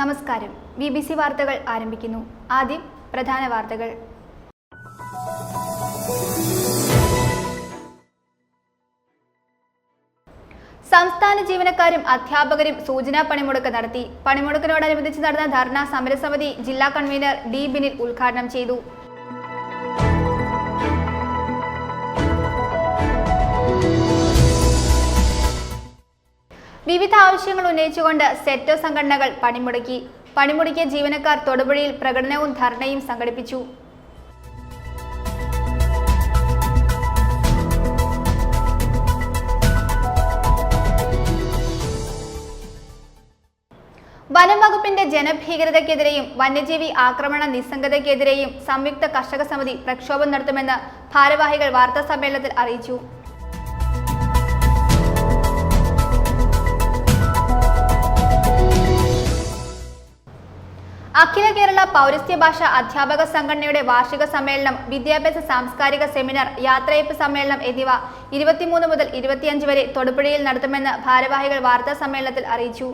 നമസ്കാരം. BBC വാർത്തകൾ ആരംഭിക്കുന്നു. ആദ്യം പ്രധാന വാർത്തകൾ. സംസ്ഥാന ജീവനക്കാരും അധ്യാപകരും സൂചനാ പണിമുടക്ക് നടത്തി. പണിമുടക്കിനോടനുബന്ധിച്ച് നടന്ന ധർണ സമരസമിതി ജില്ലാ കൺവീനർ ഡി ബിനിൽ ഉദ്ഘാടനം ചെയ്തു. വിവിധ ആവശ്യങ്ങൾ ഉന്നയിച്ചുകൊണ്ട് സെറ്റോ സംഘടനകൾ പണിമുടക്കി. പണിമുടക്കിയ ജീവനക്കാർ തൊടുപുഴയിൽ പ്രകടനവും ധർണയും സംഘടിപ്പിച്ചു. വനം വകുപ്പിന്റെ ജനഭീകരതയ്ക്കെതിരെയും വന്യജീവി ആക്രമണ നിസ്സംഗതയ്ക്കെതിരെയും സംയുക്ത കർഷക സമിതി പ്രക്ഷോഭം നടത്തുമെന്ന് ഭാരവാഹികൾ വാർത്താസമ്മേളനത്തിൽ അറിയിച്ചു. അഖില കേരള പൗരസ്ത്യ ഭാഷാ അധ്യാപക സംഘടനയുടെ വാർഷിക സമ്മേളനം, വിദ്യാഭ്യാസ സാംസ്കാരിക സെമിനാർ, യാത്രയയപ്പ് സമ്മേളനം എന്നിവ 23 മുതൽ 25 വരെ തൊടുപുഴയിൽ നടത്തുമെന്ന് ഭാരവാഹികൾ വാർത്താ സമ്മേളനത്തിൽ അറിയിച്ചു.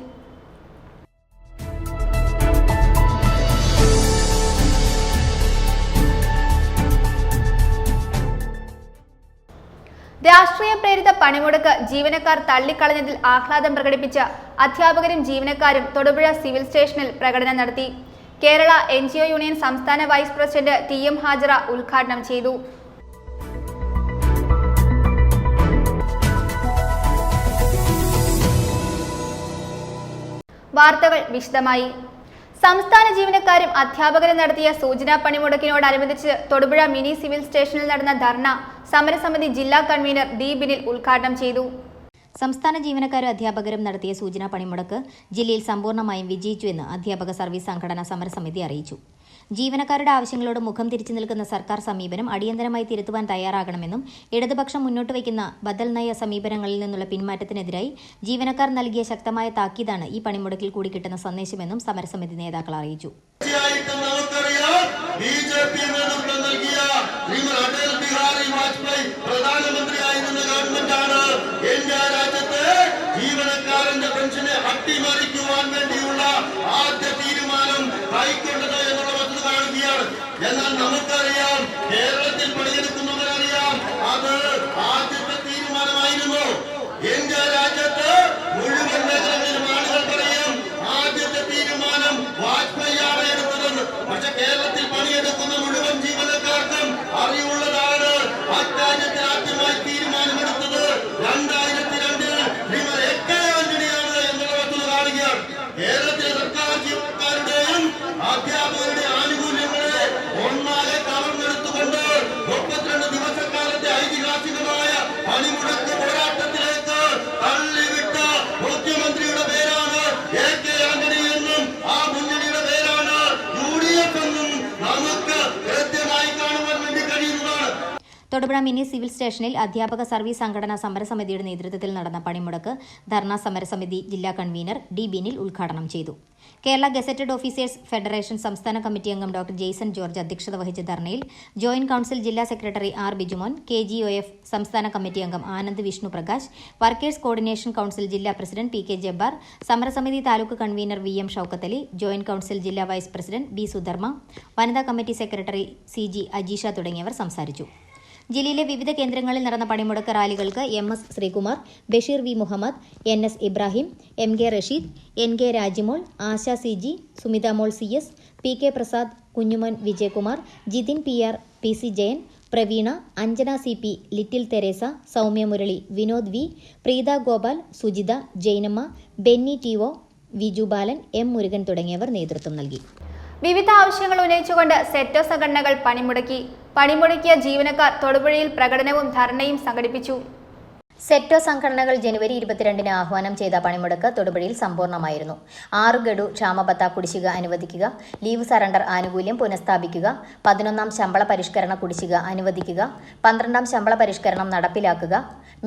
രാഷ്ട്രീയ പ്രേരിത പണിമുടക്ക് ജീവനക്കാർ തള്ളിക്കളഞ്ഞതിൽ ആഹ്ലാദം പ്രകടിപ്പിച്ച അധ്യാപകരും ജീവനക്കാരും തൊടുപുഴ സിവിൽ സ്റ്റേഷനിൽ പ്രകടനം നടത്തി. കേരള NGO യൂണിയൻ സംസ്ഥാന വൈസ് പ്രസിഡന്റ് TM ഹാജറ ഉദ്ഘാടനം ചെയ്തു. വാർത്തകൾ വിശദമായി. സംസ്ഥാന ജീവനക്കാരും അധ്യാപകരും നടത്തിയ സൂചനാ പണിമുടക്കിനോടനുബന്ധിച്ച് തൊടുപുഴ മിനി സിവിൽ സ്റ്റേഷനിൽ നടന്ന ധർണ സമരസമിതി ജില്ലാ കൺവീനർ ഡി ബിനിൽ ഉദ്ഘാടനം ചെയ്തു. സംസ്ഥാന ജീവനക്കാരും അധ്യാപകരും നടത്തിയ സൂചനാ പണിമുടക്ക് ജില്ലയിൽ സമ്പൂർണ്ണമായും വിജയിച്ചുവെന്ന് അധ്യാപക സർവീസ് സംഘടനാ സമരസമിതി അറിയിച്ചു. ജീവനക്കാരുടെ ആവശ്യങ്ങളോട് മുഖം തിരിച്ചു നിൽക്കുന്ന സർക്കാർ സമീപനം അടിയന്തരമായി തിരുത്തുവാൻ തയ്യാറാകണമെന്നും ഇടതുപക്ഷം മുന്നോട്ട് വയ്ക്കുന്ന ബദൽ നയ സമീപനങ്ങളിൽ നിന്നുള്ള പിന്മാറ്റത്തിനെതിരായി ജീവനക്കാർ നൽകിയ ശക്തമായ താക്കീതാണ് ഈ പണിമുടക്കിൽ കൂടി കിട്ടുന്ന സന്ദേശമെന്നും സമരസമിതി നേതാക്കൾ അറിയിച്ചു. ജീവനക്കാരന്റെ പെൻഷനെ അട്ടിമറിക്കുവാൻ വേണ്ടിയുള്ള ആദ്യ തീരുമാനം കൈക്കൊണ്ടത് എന്നുള്ള വസ്തുത കാണുകയാണ്. എന്നാൽ നമുക്കറിയാം, കേരളത്തിൽ പണിയെടുക്കുന്നവരറിയാം, അത് ആദ്യത്തെ തീരുമാനമായിരുന്നു. ഇന്ത്യ രാജ്യത്ത് മുഴുവൻ മേഖലകളിലും ആളുകൾ പറയും ആദ്യത്തെ തീരുമാനം വാജ്പേയിയാണ് എടുത്തതെന്ന്. പക്ഷെ കേരളത്തിൽ പണിയെടുക്കുന്ന മുഴുവൻ ജീവനക്കാർക്കും അറിവുള്ളതാണ്, അക്കാര്യത്തിൽ ആദ്യമായി തീരുമാനമെടുത്തത് 2002 കേരളത്തിലെ സർക്കാർ ജീവനക്കാരുടെയും അധ്യാപകരുടെയും ആനുകൂല്യങ്ങളെ ഒന്നാകെ കവർന്നെടുത്തുകൊണ്ട് 32 ദിവസക്കാലത്തെ ഐതിഹാസികമായ പണിമുടക്ക് പോരാട്ടത്തിലേക്ക് തള്ളിവിട്ട മുഖ്യമന്ത്രിയുടെ പേരാണ് AK ആന്റണി എന്നും ആ മുന്നണിയുടെ പേരാണ് UDF എന്നും നമുക്ക് കൃത്യമായി കാണുവാൻ വേണ്ടി കഴിയുന്നതാണ്. തൊടുപുഴ മിനി സിവിൽ സ്റ്റേഷനിൽ അധ്യാപക സർവീസ് സംഘടനാ സമരസമിതിയുടെ നേതൃത്വത്തിൽ നടന്ന പണിമുടക്ക് ധർണാ സമരസമിതി ജില്ലാ കൺവീനർ ഡി ബിനിൽ ഉദ്ഘാടനം ചെയ്തു. കേരള ഗസറ്റഡ് ഓഫീസേഴ്സ് ഫെഡറേഷൻ സംസ്ഥാന കമ്മിറ്റി അംഗം ഡോക്ടർ ജെയ്സൺ ജോർജ് അധ്യക്ഷത വഹിച്ച ധർണയിൽ ജോയിന്റ് കൌൺസിൽ ജില്ലാ സെക്രട്ടറി R ബിജുമോൻ, KGOF സംസ്ഥാന കമ്മിറ്റി അംഗം Anand Vishnu Prakash, workers coordination council ജില്ലാ പ്രസിഡന്റ് PK ജബ്ബാർ, സമരസമിതി taluk convener VM Shoukathali, joint council ജില്ലാ വൈസ് പ്രസിഡന്റ് B സുധർമ്മ, വനിതാ കമ്മിറ്റി സെക്രട്ടറി CG അജീഷ തുടങ്ങിയവർ സംസാരിച്ചു. ജില്ലയിലെ വിവിധ കേന്ദ്രങ്ങളിൽ നടന്ന പണിമുടക്ക് റാലികൾക്ക് MS Sreekumar, Basheer V Muhammad, NS Ibrahim, MK Rasheed, NK Rajimol, Asha CG, Sumitha Mol CS, PK Prasad, Kunjumon Vijayakumar, Jithin PR, PC Jayan, Praveena, Anjana CP, Little Theresa, Soumya Murali, Vinod V, Preetha Gopal, Sujitha, Jainamma, Benny TO, Viju Balan, M Murugan തുടങ്ങിയവർ നേതൃത്വം നൽകി. വിവിധ ആവശ്യങ്ങൾ ഉന്നയിച്ചുകൊണ്ട് സെറ്റോ സംഘടനകൾ പണിമുടക്കി. പണിമുടക്കിയ ജീവനക്കാർ തൊടുപുഴയിൽ പ്രകടനവും ധർണയും സംഘടിപ്പിച്ചു. സെറ്റോ സംഘടനകൾ ജനുവരി 22 ആഹ്വാനം ചെയ്ത പണിമുടക്ക് തൊടുപുഴയിൽ സമ്പൂർണ്ണമായിരുന്നു. 6 ഗഡു ക്ഷാമബത്ത കുടിശ്ശിക അനുവദിക്കുക, ലീവ് സറണ്ടർ ആനുകൂല്യം പുനഃസ്ഥാപിക്കുക, 11ാം ശമ്പള പരിഷ്കരണ കുടിശ്ശിക അനുവദിക്കുക, 12ാം ശമ്പള പരിഷ്കരണം നടപ്പിലാക്കുക,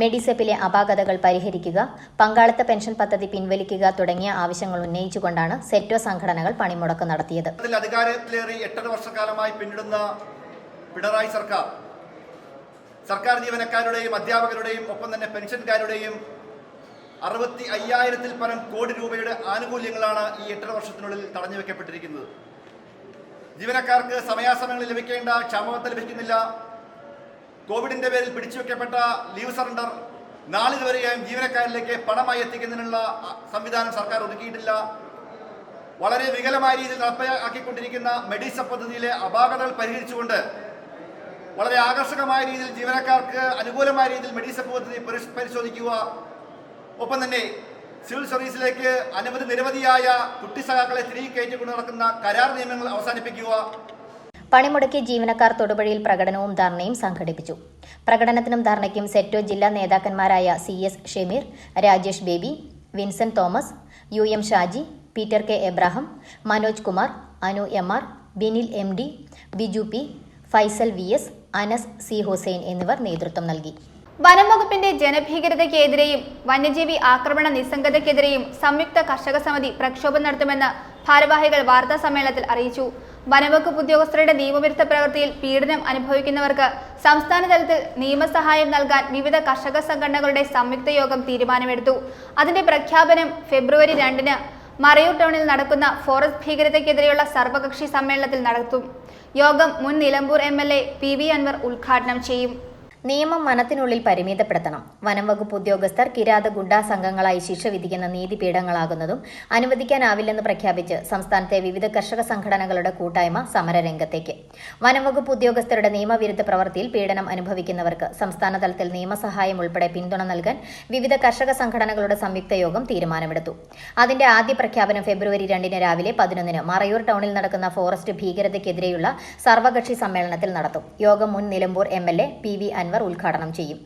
മെഡിസെപ്പിലെ അപാകതകൾ പരിഹരിക്കുക, പങ്കാളിത്ത പെൻഷൻ പദ്ധതി പിൻവലിക്കുക തുടങ്ങിയ ആവശ്യങ്ങൾ ഉന്നയിച്ചുകൊണ്ടാണ് സെറ്റോ സംഘടനകൾ പണിമുടക്ക് നടത്തിയത്. അധികാരത്തിലേറി 8 വർഷക്കാലമായി പിന്നിടുന്ന പിണറായി സർക്കാർ ജീവനക്കാരുടെയും അധ്യാപകരുടെയും ഒപ്പം തന്നെ പെൻഷൻകാരുടെയും 65,000-ൽ പരം കോടി രൂപയുടെ ആനുകൂല്യങ്ങളാണ് ഈ 8.5 വർഷത്തിനുള്ളിൽ തടഞ്ഞു വെക്കപ്പെട്ടിരിക്കുന്നത്. ജീവനക്കാർക്ക് സമയാസമയങ്ങളിൽ ലഭിക്കേണ്ട ക്ഷാമബത്ത ലഭിക്കുന്നില്ല. കോവിഡിന്റെ പേരിൽ പിടിച്ചുവെക്കപ്പെട്ട ലീവ് സറണ്ടർ നാളിതുവരെയും ജീവനക്കാരിലേക്ക് പണമായി എത്തിക്കുന്നതിനുള്ള സംവിധാനം സർക്കാർ ഒരുക്കിയിട്ടില്ല. വളരെ വികലമായ രീതിയിൽ നടപ്പിലാക്കിക്കൊണ്ടിരിക്കുന്ന മെഡിസപ്പ് പദ്ധതിയിലെ അപാകതകൾ പരിഹരിച്ചുകൊണ്ട് വളരെ ആകർഷകമായ രീതിയിൽ ജീവനക്കാർക്ക് അനുകൂലമായ രീതിയിൽ മെഡിസപ്പ് പദ്ധതി പരിശോധിക്കുക. ഒപ്പം തന്നെ സിവിൽ സർവീസിലേക്ക് നിരവധിയായ കുട്ടി സഖാക്കളെ തിരികെ കയറ്റിക്കൊണ്ട് നടക്കുന്ന കരാർ നിയമങ്ങൾ അവസാനിപ്പിക്കുക. പണിമുടക്കിയ ജീവനക്കാർ തൊടുപുഴയിൽ പ്രകടനവും ധർണയും സംഘടിപ്പിച്ചു. പ്രകടനത്തിനും ധർണയ്ക്കും സെറ്റോ ജില്ലാ നേതാക്കന്മാരായ CS Shameer, Rajesh Baby, Vincent Thomas, UM Shaji, Peter K Abraham, Manoj Kumar, Anu MR, Binil MD, Biju P, Faisal VS, Anas C Hussain എന്നിവർ നേതൃത്വം നൽകി. വനം വകുപ്പിന്റെ ജനഭീകരതയ്ക്കെതിരെയും വന്യജീവി ആക്രമണ നിസ്സംഗതയ്ക്കെതിരെയും സംയുക്ത കർഷക സമിതി പ്രക്ഷോഭം നടത്തുമെന്ന് ഭാരവാഹികൾ വാർത്താ സമ്മേളനത്തിൽ അറിയിച്ചു. വനംവകുപ്പ് ഉദ്യോഗസ്ഥരുടെ നിയമവിരുദ്ധ പ്രവൃത്തിയിൽ പീഡനം അനുഭവിക്കുന്നവർക്ക് സംസ്ഥാന തലത്തിൽ നിയമസഹായം നൽകാൻ വിവിധ കർഷക സംഘടനകളുടെ സംയുക്ത യോഗം തീരുമാനമെടുത്തു. അതിന്റെ പ്രഖ്യാപനം ഫെബ്രുവരി 2-ന് മറയൂർ ടൗണിൽ നടക്കുന്ന ഫോറസ്റ്റ് ഭീകരതയ്ക്കെതിരെയുള്ള സർവകക്ഷി സമ്മേളനത്തിൽ നടത്തും. യോഗം മുൻ നിലമ്പൂർ MLA PV അൻവർ ഉദ്ഘാടനം ചെയ്യും. നിയമം വനത്തിനുള്ളിൽ പരിമിതപ്പെടുത്തണം. വനം വകുപ്പ് ഉദ്യോഗസ്ഥർ കിരാത ഗുണ്ടാ സംഘങ്ങളായി ശിക്ഷ വിധിക്കുന്ന നീതിപീഠങ്ങളാകുന്നതും അനുവദിക്കാനാവില്ലെന്ന് പ്രഖ്യാപിച്ച് സംസ്ഥാനത്തെ വിവിധ കർഷക സംഘടനകളുടെ കൂട്ടായ്മ സമരരംഗത്തേക്ക്. വനം വകുപ്പ് ഉദ്യോഗസ്ഥരുടെ നിയമവിരുദ്ധ പ്രവൃത്തിയിൽ പീഡനം അനുഭവിക്കുന്നവർക്ക് സംസ്ഥാന തലത്തിൽ നിയമസഹായം ഉൾപ്പെടെ പിന്തുണ നൽകാൻ വിവിധ കർഷക സംഘടനകളുടെ സംയുക്ത യോഗം തീരുമാനമെടുത്തു. അതിന്റെ ആദ്യ പ്രഖ്യാപനം ഫെബ്രുവരി 2-ന് രാവിലെ 11-ന് മറയൂർ ടൗണിൽ നടക്കുന്ന ഫോറസ്റ്റ് ഭീകരതയ്ക്കെതിരെയുള്ള സർവകക്ഷി സമ്മേളനത്തിൽ നടത്തും. യോഗം മുൻ നിലമ്പൂർ MLA PV അൻവർ ഉദ്ഘാടനം ചെയ്യും.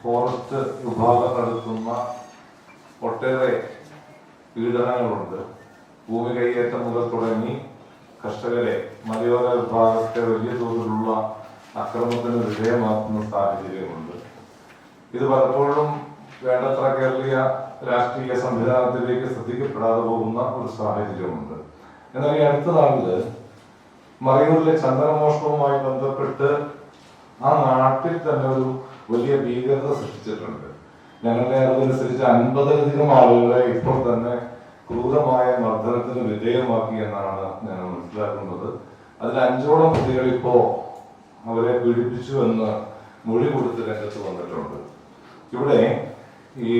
ഫോറസ്റ്റ് വിഭാഗം നടത്തുന്ന ഒട്ടേറെ പീഡനങ്ങളുണ്ട്. ഭൂമി കൈയേറ്റം മുതൽ തുടങ്ങി കർഷകരെ മലയോര വിഭാഗത്തെ വലിയ തോതിലുള്ള അക്രമത്തിന് വിധേയമാക്കുന്ന സാഹചര്യമുണ്ട്. ഇത് പലപ്പോഴും വേണ്ടത്ര കേരളീയ രാഷ്ട്രീയ സംവിധാനത്തിലേക്ക് ശ്രദ്ധിക്കപ്പെടാതെ പോകുന്ന ഒരു സാഹചര്യമുണ്ട്. എന്നാൽ ഈ അടുത്ത നാളില് മറയൂരിലെ ചന്ദനമോഷണവുമായി ബന്ധപ്പെട്ട് ആ നാട്ടിൽ തന്നെ ഒരു വലിയ ഭീകരത സൃഷ്ടിച്ചിട്ടുണ്ട്. ഞങ്ങളുടെ അറിവനുസരിച്ച് 50-ലധികം ആളുകളെ ഇപ്പോൾ തന്നെ ക്രൂരമായ മർദ്ദനത്തിന് വിധേയമാക്കി എന്നാണ് ഞാൻ മനസ്സിലാക്കുന്നത്. അതിൽ 5ഓളം പ്രതികൾ ഇപ്പോ അവരെ പീഡിപ്പിച്ചു എന്ന് മൊഴി കൊടുത്ത് രംഗത്ത് വന്നിട്ടുണ്ട്. ഇവിടെ ഈ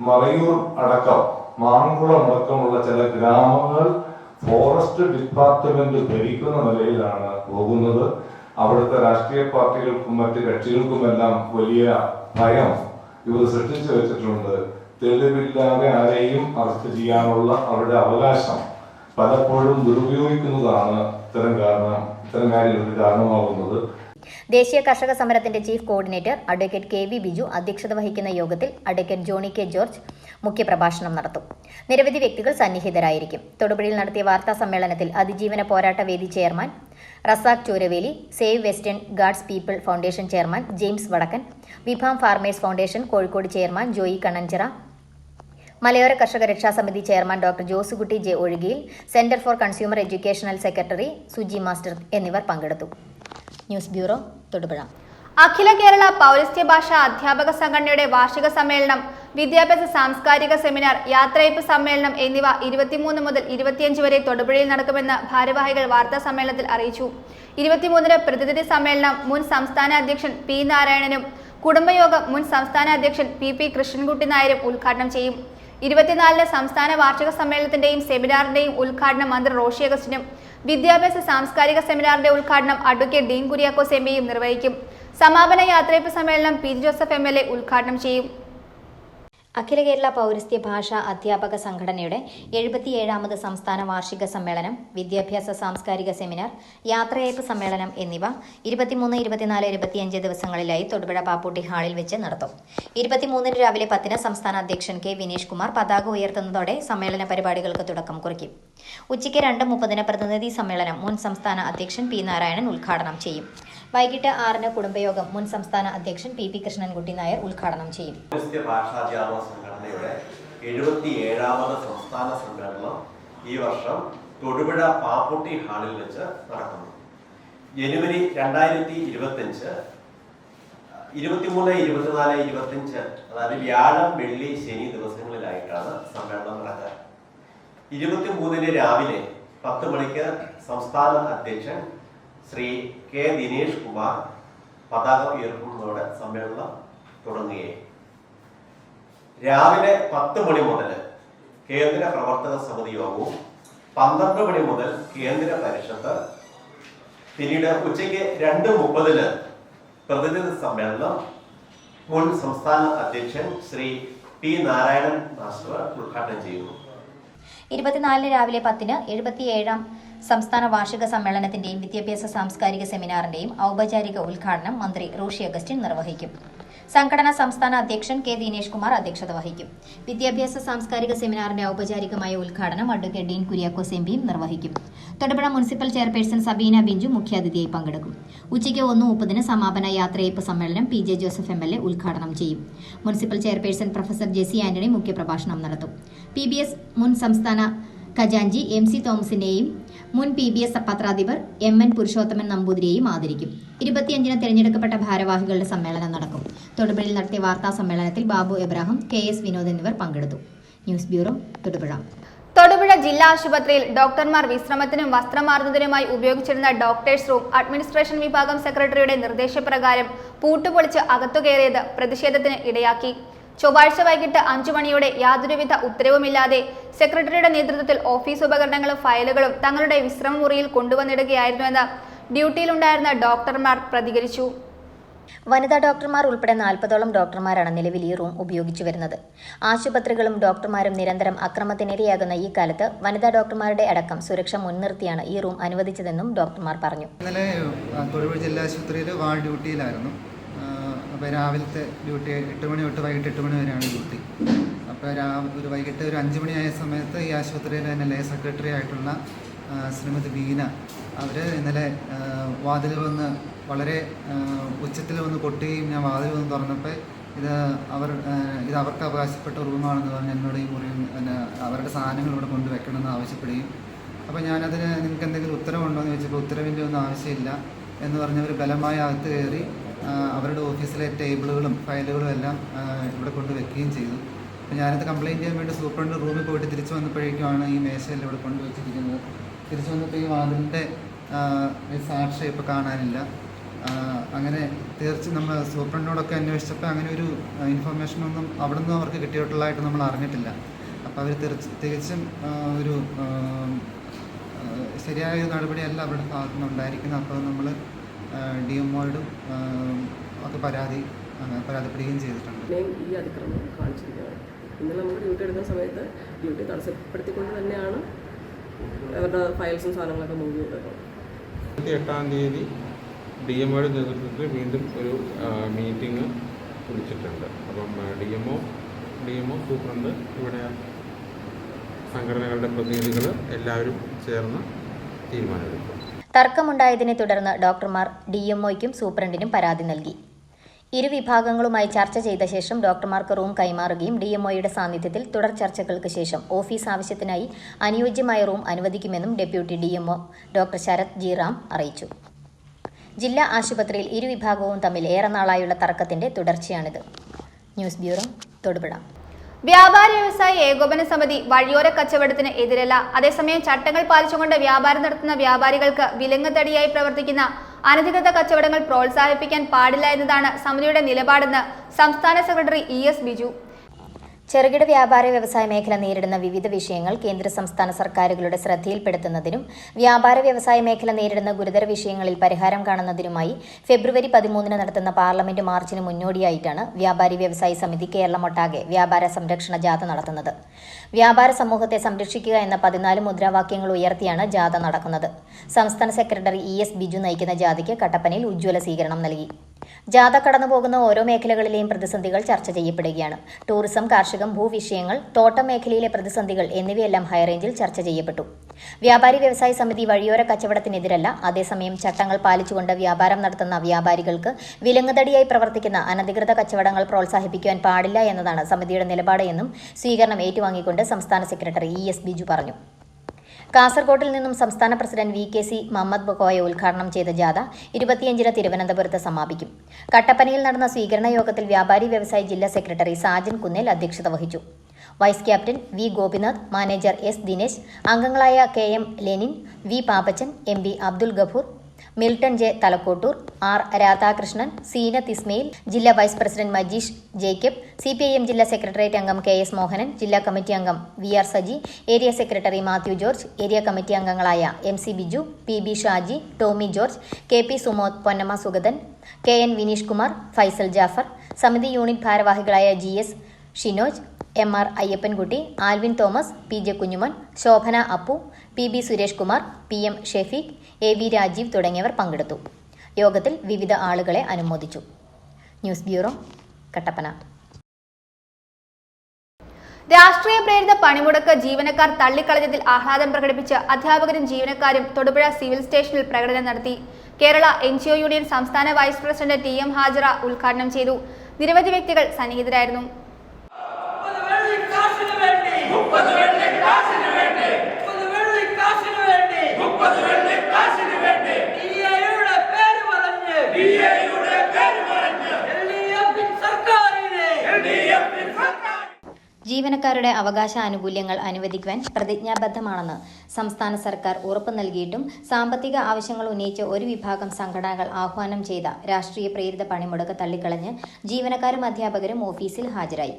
മറയൂർ അടക്കം മാങ്കുളം അടക്കമുള്ള ചില ഗ്രാമങ്ങൾ ഫോറസ്റ്റ് ഡിപ്പാർട്ട്മെന്റ് ഭരിക്കുന്ന നിലയിലാണ് പോകുന്നത്. അവിടുത്തെ രാഷ്ട്രീയ പാർട്ടികൾക്കും മറ്റ് കക്ഷികൾക്കുമെല്ലാം വലിയ ഭയം ഇവർ സൃഷ്ടിച്ചു വെച്ചിട്ടുണ്ട്. തെളിവില്ലാതെ ആരെയും അറസ്റ്റ് ചെയ്യാനുള്ള അവരുടെ അവകാശം പലപ്പോഴും ദുരുപയോഗിക്കുന്നതാണ് ഇത്തരം കാര്യങ്ങൾക്ക് കാരണമാകുന്നത്. ദേശീയ കർഷക സമരത്തിന്റെ chief coordinator advocate KV Biju അധ്യക്ഷത വഹിക്കുന്ന യോഗത്തിൽ അഡ്വക്കേറ്റ് ജോണി K ജോർജ് മുഖ്യപ്രഭാഷണം നടത്തും. നിരവധി വ്യക്തികൾ സന്നിഹിതരായിരിക്കും. തൊടുപുഴയിൽ നടത്തിയ വാർത്താ സമ്മേളനത്തിൽ അതിജീവന പോരാട്ട വേദി chairman Razak Chooraveli, save western ghats people foundation chairman James Vadakkan, വിഭാം farmers foundation Kozhikode chairman Joy Kannanchira, മലയോര കർഷക രക്ഷാ സമിതി ചെയർമാൻ ഡോക്ടർ ജോസുകുട്ടി J ഒഴുകിയിൽ, centre for consumer educational secretary Suji master എന്നിവർ പങ്കെടുത്തു. News bureau, Thodupuzha. അഖില കേരള പൗരസ്ത്യ ഭാഷാ അധ്യാപക സംഘടനയുടെ വാർഷിക സമ്മേളനം, വിദ്യാഭ്യാസ സാംസ്കാരിക സെമിനാർ, യാത്രയയപ്പ് സമ്മേളനം എന്നിവ 23 മുതൽ 25 വരെ തൊടുപുഴയിൽ നടക്കുമെന്ന് ഭാരവാഹികൾ വാർത്താ സമ്മേളനത്തിൽ അറിയിച്ചു. 23-ന് പ്രതിനിധി സമ്മേളനം മുൻ സംസ്ഥാന അധ്യക്ഷൻ P നാരായണനും കുടുംബയോഗം മുൻ സംസ്ഥാന അധ്യക്ഷൻ PP കൃഷ്ണൻകുട്ടി നായരും ഉദ്ഘാടനം ചെയ്യും. 24-ന് സംസ്ഥാന വാർഷിക സമ്മേളനത്തിന്റെയും സെമിനാറിന്റെയും ഉദ്ഘാടനം മന്ത്രി റോഷി അഗസ്റ്റിനും വിദ്യാഭ്യാസ സാംസ്കാരിക സെമിനാറിന്റെ ഉദ്ഘാടനം അഡ്വക്കേറ്റ് ഡീൻ കുര്യാക്കോസ് MPയും നിർവഹിക്കും. സമാപന യാത്രയയപ്പ് സമ്മേളനം PG ജോസഫ് MLA ഉദ്ഘാടനം ചെയ്യും. അഖില കേരള പൗരസ്ത്യ ഭാഷാ അധ്യാപക സംഘടനയുടെ 77ാമത് സംസ്ഥാന വാർഷിക സമ്മേളനം, വിദ്യാഭ്യാസ സാംസ്കാരിക സെമിനാർ, യാത്രയയപ്പ് സമ്മേളനം എന്നിവ 23, 24, 25 ദിവസങ്ങളിലായി തൊടുപുഴ പാപ്പൂട്ടി ഹാളിൽ വെച്ച് നടത്തും. 23-ന് രാവിലെ 10-ന് സംസ്ഥാന അധ്യക്ഷൻ K വിനേഷ് കുമാർ പതാക ഉയർത്തുന്നതോടെ സമ്മേളന പരിപാടികൾക്ക് തുടക്കം കുറിക്കും. ഉച്ചയ്ക്ക് 2:30-ന് പ്രതിനിധി സമ്മേളനം മുൻ സംസ്ഥാന അധ്യക്ഷൻ P നാരായണൻ ഉദ്ഘാടനം ചെയ്യും. വൈകിട്ട് 6-ന് കുടുംബയോഗം മുൻ സംസ്ഥാന അധ്യക്ഷൻ PP കൃഷ്ണൻകുട്ടി നായർ ഉദ്ഘാടനം ചെയ്യും. സംഘടനയുടെ 77ാമത് സംസ്ഥാന സമ്മേളനം ഈ വർഷം തൊടുപുഴ പാപ്പൂട്ടി ഹാളിൽ വെച്ച് നടക്കുന്നു. ജനുവരി 2025 23, 24, 25 അതായത് വ്യാഴം, വെള്ളി, ശനി ദിവസങ്ങളിലായിട്ടാണ് സമ്മേളനം നടക്കുക. 23-ന് രാവിലെ 10 മണിക്ക് സംസ്ഥാന അധ്യക്ഷൻ ശ്രീ കെ ദിനേഷ് കുമാർ പതാക ഉയർത്തുന്നതോടെ സമ്മേളനം തുടങ്ങുകയും രാവിലെ 10 മണി മുതൽ കേന്ദ്ര പ്രവർത്തക സമിതി യോഗവും 12 മണി മുതൽ കേന്ദ്ര പരിഷത്ത്, പിന്നീട് ഉച്ചയ്ക്ക് 2:30 പ്രതിനിധി സമ്മേളനം മുൻ സംസ്ഥാന അധ്യക്ഷൻ ശ്രീ പി നാരായണൻ മാസ്റ്റർ ഉദ്ഘാടനം ചെയ്യുന്നു. 24 രാവിലെ 10-ന് 77-ാം സംസ്ഥാന വാർഷിക സമ്മേളനത്തിന്റെയും വിദ്യാഭ്യാസ സാംസ്കാരിക സെമിനാറിന്റെയും ഔപചാരിക ഉദ്ഘാടനം മന്ത്രി റോഷി അഗസ്റ്റിൻ നിർവഹിക്കും. സംഘടനാ സംസ്ഥാന അധ്യക്ഷൻ കെ ദിനേഷ് കുമാർ അധ്യക്ഷത വഹിക്കും. വിദ്യാഭ്യാസ സാംസ്കാരിക സെമിനാറിന്റെ ഔപചാരികമായ ഉദ്ഘാടനം അഡ്വക്കേറ്റ് ഡീൻ കുര്യാക്കോസ് എം പിയും നിർവഹിക്കും. തൊടുപുഴ മുനിസിപ്പൽ ചെയർപേഴ്സൺ സബീന ബിഞ്ചു മുഖ്യാതിഥിയായി പങ്കെടുക്കും. ഉച്ചയ്ക്ക് 1:30-ന് സമാപന യാത്രയയപ്പ് സമ്മേളനം PJ ജോസഫ് MLA ഉദ്ഘാടനം ചെയ്യും. Municipal chairperson professor Jessy Antony മുഖ്യപ്രഭാഷണം നടത്തും. PBS മുൻ സംസ്ഥാന ഖജാൻജി MC തോമസിനെയും മുൻ PBS പത്രാധിപർ MN പുരുഷോത്തമൻ നമ്പൂതിരിയെയും ആദരിക്കും. 25-ന് തിരഞ്ഞെടുക്കപ്പെട്ട ഭാരവാഹികളുടെ സമ്മേളനം നടക്കും. തൊടുപുഴയിൽ നടത്തിയ വാർത്താ സമ്മേളനത്തിൽ ബാബു എബ്രാഹിം, KS വിനോദ് എന്നിവർ പങ്കെടുത്തു. News bureau, Thodupuzha. തൊടുപുഴ ജില്ലാ ആശുപത്രിയിൽ ഡോക്ടർമാർ വിശ്രമത്തിനും വസ്ത്രം മാറുന്നതിനുമായി ഉപയോഗിച്ചിരുന്ന ഡോക്ടേഴ്സ് റൂം അഡ്മിനിസ്ട്രേഷൻ വിഭാഗം സെക്രട്ടറിയുടെ നിർദ്ദേശപ്രകാരം പൂട്ടുപൊളിച്ച് അകത്തുകയറിയത് പ്രതിഷേധത്തിന് ഇടയാക്കി. ചൊവ്വാഴ്ച വൈകിട്ട് 5 മണിയോടെ യാതൊരുവിധ ഉത്തരവുമില്ലാതെ സെക്രട്ടറിയുടെ നേതൃത്വത്തിൽ ഓഫീസ് ഉപകരണങ്ങളും ഫയലുകളും തങ്ങളുടെ വിശ്രമമുറിയിൽ കൊണ്ടുവന്നിടുകയായിരുന്നുവെന്ന് ഡ്യൂട്ടിയിലുണ്ടായിരുന്ന ഡോക്ടർമാർ പ്രതികരിച്ചു. വനിതാ ഡോക്ടർമാർ ഉൾപ്പെടെ 40ഓളം ഡോക്ടർമാരാണ് നിലവിൽ ഈ റൂം ഉപയോഗിച്ചു വരുന്നത്. ആശുപത്രികളും ഡോക്ടർമാരും നിരന്തരം അക്രമത്തിനിരയാകുന്ന ഈ കാലത്ത് വനിതാ ഡോക്ടർമാരുടെ അടക്കം സുരക്ഷ മുൻനിർത്തിയാണ് ഈ റൂം അനുവദിച്ചതെന്നും ഡോക്ടർമാർ പറഞ്ഞു. ഇന്നലെ തൊടുപുഴ ജില്ലാ ആശുപത്രിയിൽ വാർഡ് ഡ്യൂട്ടിയിലായിരുന്നു. അപ്പോൾ രാവിലത്തെ ഡ്യൂട്ടി 8 മണി തൊട്ട് വൈകിട്ട് 8 മണി വരെയാണ് ഡ്യൂട്ടി. അപ്പോൾ വൈകിട്ട് ഒരു 5 മണിയായ സമയത്ത് ഈ ആശുപത്രിയിലെ തന്നെ ലേ സെക്രട്ടറി ആയിട്ടുള്ള ശ്രീമതി ബീന അവർ ഇന്നലെ വാതിൽ വന്ന് വളരെ ഉച്ചത്തിൽ വന്ന് കൊട്ടുകയും ഞാൻ വാതിൽ വന്ന് തുറന്നപ്പോൾ ഇത് അവർക്ക് അവകാശപ്പെട്ട റൂമാണെന്ന് പറഞ്ഞ് എന്നോട് ഈ മുറിയും പിന്നെ അവരുടെ സാധനങ്ങൾ ഇവിടെ കൊണ്ടുവെക്കണമെന്ന് ആവശ്യപ്പെടുകയും അപ്പോൾ ഞാനതിന് നിങ്ങൾക്ക് എന്തെങ്കിലും ഉത്തരവുണ്ടോ എന്ന് ചോദിച്ചപ്പോൾ ഉത്തരവിൻ്റെ ഒന്നും ആവശ്യമില്ല എന്ന് പറഞ്ഞവർ ബലമായി അകത്ത് കയറി അവരുടെ ഓഫീസിലെ ടേബിളുകളും ഫയലുകളും എല്ലാം ഇവിടെ കൊണ്ടുവെക്കുകയും ചെയ്തു. അപ്പോൾ ഞാനത് കംപ്ലയിൻറ്റ് ചെയ്യാൻ വേണ്ടി സൂപ്രണ്ട് റൂമിൽ പോയിട്ട് തിരിച്ചു വന്നപ്പോഴേക്കുമാണ് ഈ മേശയെല്ലാം ഇവിടെ കൊണ്ടുവച്ചിരിക്കുന്നത്. തിരിച്ചു വന്നപ്പോൾ ഈ വാതിലിൻ്റെ സാക്ഷി ഇപ്പോൾ കാണാനില്ല. അങ്ങനെ നമ്മൾ സൂപ്രണ്ടിനോടൊക്കെ അന്വേഷിച്ചപ്പോൾ അങ്ങനെ ഒരു ഇൻഫർമേഷനൊന്നും അവിടെ നിന്നും അവർക്ക് കിട്ടിയിട്ടുള്ളതായിട്ട് നമ്മൾ അറിഞ്ഞിട്ടില്ല. അപ്പോൾ അവർ തികച്ചും ഒരു ശരിയായ ഒരു നടപടിയല്ല അവരുടെ ഭാഗത്തു നിന്നുണ്ടായിരിക്കുന്നത്. അപ്പോൾ നമ്മൾ DMOയോടും ഒക്കെ പരാതിപ്പെടുകയും ചെയ്തിട്ടുണ്ട്. ഈ അതിക്രമം കാണിച്ചിരിക്കുകയാണ്. ഇന്നലെ നമ്മൾ ഡ്യൂട്ടി എടുക്കുന്ന സമയത്ത് ഡ്യൂട്ടി തടസ്സപ്പെടുത്തിക്കൊണ്ട് തന്നെയാണ് അവരുടെ ഫയൽസും സാധനങ്ങളൊക്കെ മൂവ് ചെയ്തത്. 28-ാം തീയതി DMOയുടെ നേതൃത്വത്തിൽ വീണ്ടും ഒരു മീറ്റിംഗ് വിളിച്ചിട്ടുണ്ട്. അപ്പം DMO സൂപ്രണ്ട് ഇവിടെ സംഘടനകളുടെ പ്രതിനിധികൾ എല്ലാവരും ചേർന്ന് തീരുമാനമെടുക്കും. തർക്കമുണ്ടായതിനെ തുടർന്ന് ഡോക്ടർമാർ DMOയ്ക്കും സൂപ്രണ്ടിനും പരാതി നൽകി. ഇരുവിഭാഗങ്ങളുമായി ചർച്ച ചെയ്ത ശേഷം ഡോക്ടർമാർക്ക് റൂം കൈമാറുകയും DMOയുടെ സാന്നിധ്യത്തിൽ തുടർ ചർച്ചകൾക്ക് ശേഷം ഓഫീസ് ആവശ്യത്തിനായി അനുയോജ്യമായ റൂം അനുവദിക്കുമെന്നും deputy DMO doctor Sharath G. Ram അറിയിച്ചു. ജില്ലാ ആശുപത്രിയിൽ ഇരുവിഭാഗവും തമ്മിൽ ഏറെ നാളായുള്ള തർക്കത്തിന്റെ തുടർച്ചയാണിത്. News bureau, Thodupuzha. വ്യാപാരി വ്യവസായി ഏകോപന സമിതി വഴിയോര കച്ചവടത്തിന് എതിരല്ല. അതേസമയം ചട്ടങ്ങൾ പാലിച്ചുകൊണ്ട് വ്യാപാരം നടത്തുന്ന വ്യാപാരികൾക്ക് വിലങ്ങുതടിയായി പ്രവർത്തിക്കുന്ന അനധികൃത കച്ചവടങ്ങൾ പ്രോത്സാഹിപ്പിക്കാൻ പാടില്ല എന്നതാണ് സമിതിയുടെ നിലപാടെന്ന് സംസ്ഥാന സെക്രട്ടറി ES ബിജു. ചെറുകിട വ്യാപാര വ്യവസായ മേഖല നേരിടുന്ന വിവിധ വിഷയങ്ങൾ കേന്ദ്ര സംസ്ഥാന സർക്കാരുകളുടെ ശ്രദ്ധയിൽപ്പെടുത്തുന്നതിനും വ്യാപാര വ്യവസായ മേഖല നേരിടുന്ന ഗുരുതര വിഷയങ്ങളിൽ പരിഹാരം കാണുന്നതിനുമായി ഫെബ്രുവരി 13-ന് നടത്തുന്ന പാർലമെന്റ് മാർച്ചിന് മുന്നോടിയായിട്ടാണ് വ്യാപാരി വ്യവസായി സമിതി കേരളമൊട്ടാകെ വ്യാപാര സംരക്ഷണ ജാഥ നടത്തുന്നത്. വ്യാപാര സമൂഹത്തെ സംരക്ഷിക്കുക എന്ന 14 മുദ്രാവാക്യങ്ങൾ ഉയർത്തിയാണ് ജാഥ നടക്കുന്നത്. സംസ്ഥാന സെക്രട്ടറി ES ബിജു നയിക്കുന്ന ജാഥയ്ക്ക് കട്ടപ്പനയിൽ ഉജ്ജ്വല സ്വീകരണം നൽകി. ജാഥ കടന്നുപോകുന്ന ഓരോ മേഖലകളിലെയും പ്രതിസന്ധികൾ ചർച്ച ചെയ്യപ്പെടുകയാണ്. ടൂറിസം, കാർഷികം, ഭൂവിഷയങ്ങൾ, തോട്ടം മേഖലയിലെ പ്രതിസന്ധികൾ എന്നിവയെല്ലാം ഹൈറേഞ്ചിൽ ചർച്ച ചെയ്യപ്പെട്ടു. വ്യാപാരി വ്യവസായ സമിതി വഴിയോര കച്ചവടത്തിനെതിരല്ല. അതേസമയം ചട്ടങ്ങൾ പാലിച്ചുകൊണ്ട് വ്യാപാരം നടത്തുന്ന വ്യാപാരികൾക്ക് വിലങ്ങുതടിയായി പ്രവർത്തിക്കുന്ന അനധികൃത കച്ചവടങ്ങൾ പ്രോത്സാഹിപ്പിക്കുവാൻ പാടില്ല എന്നതാണ് സമിതിയുടെ നിലപാട് എന്നും സ്വീകരണം ഏറ്റുവാങ്ങിക്കൊണ്ട് സംസ്ഥാന സെക്രട്ടറി ES ബിജു പറഞ്ഞു. കാസർകോട്ടിൽ നിന്നും സംസ്ഥാന പ്രസിഡന്റ് VKC മുഹമ്മദ് ബക്കോയ ഉദ്ഘാടനം ചെയ്ത ജാഥ 25-ന് തിരുവനന്തപുരത്ത് സമാപിക്കും. കട്ടപ്പനയിൽ നടന്ന സ്വീകരണ യോഗത്തിൽ വ്യാപാരി വ്യവസായി ജില്ലാ സെക്രട്ടറി സാജൻ കുന്നേൽ അധ്യക്ഷത വഹിച്ചു. Vice captain V Gopinath, manager S Dinesh, അംഗങ്ങളായ KM Lenin, V Pappachan, MB Abdul Gafoor, Milton J Thalakkottoor, R Radhakrishnan, Seenath Ismail, ജില്ലാ vice president Majeesh Jacob, CPIM ജില്ലാ സെക്രട്ടേറിയറ്റ് അംഗം KS മോഹനൻ, ജില്ലാ കമ്മിറ്റി അംഗം VR Saji, area secretary Mathew George, area committee അംഗങ്ങളായ MC Biju, PB Shaji, Tomy George, KP Sumod, Ponnamma Sugathan, KN Vineesh Kumar, Faisal Jafar, സമിതി യൂണിറ്റ് ഭാരവാഹികളായ GS Shinoj, MR Ayyappankutty, Alvin Thomas, PJ Kunjumon, Shobhana Appu, PB Suresh Kumar, PM Shefeeq, AV Rajeev തുടങ്ങിയവർ പങ്കെടുത്തു. യോഗത്തിൽ വിവിധ ആളുകളെ അനുമോദിച്ചു. News bureau, Kattappana. രാഷ്ട്രീയ പ്രേരിത പണിമുടക്ക് ജീവനക്കാർ തള്ളിക്കളഞ്ഞതിൽ ആഹ്ലാദം പ്രകടിപ്പിച്ച് അധ്യാപകരും ജീവനക്കാരും തൊടുപുഴ സിവിൽ സ്റ്റേഷനിൽ പ്രകടനം നടത്തി. കേരള NGO യൂണിയൻ സംസ്ഥാന വൈസ് പ്രസിഡന്റ് TM ഹാജറ ഉദ്ഘാടനം ചെയ്തു. നിരവധി വ്യക്തികൾ സന്നിഹിതരായിരുന്നു. ജീവനക്കാരുടെ അവകാശ ആനുകൂല്യങ്ങൾ അനുവദിക്കുവാൻ പ്രതിജ്ഞാബദ്ധമാണെന്ന് സംസ്ഥാന സർക്കാർ ഉറപ്പു നൽകിയിട്ടും സാമ്പത്തിക ആവശ്യങ്ങൾ ഉന്നയിച്ച് ഒരു വിഭാഗം സംഘടനകൾ ആഹ്വാനം ചെയ്ത രാഷ്ട്രീയ പ്രേരിത പണിമുടക്ക് തള്ളിക്കളഞ്ഞ് ജീവനക്കാരും അധ്യാപകരും ഓഫീസിൽ ഹാജരായി.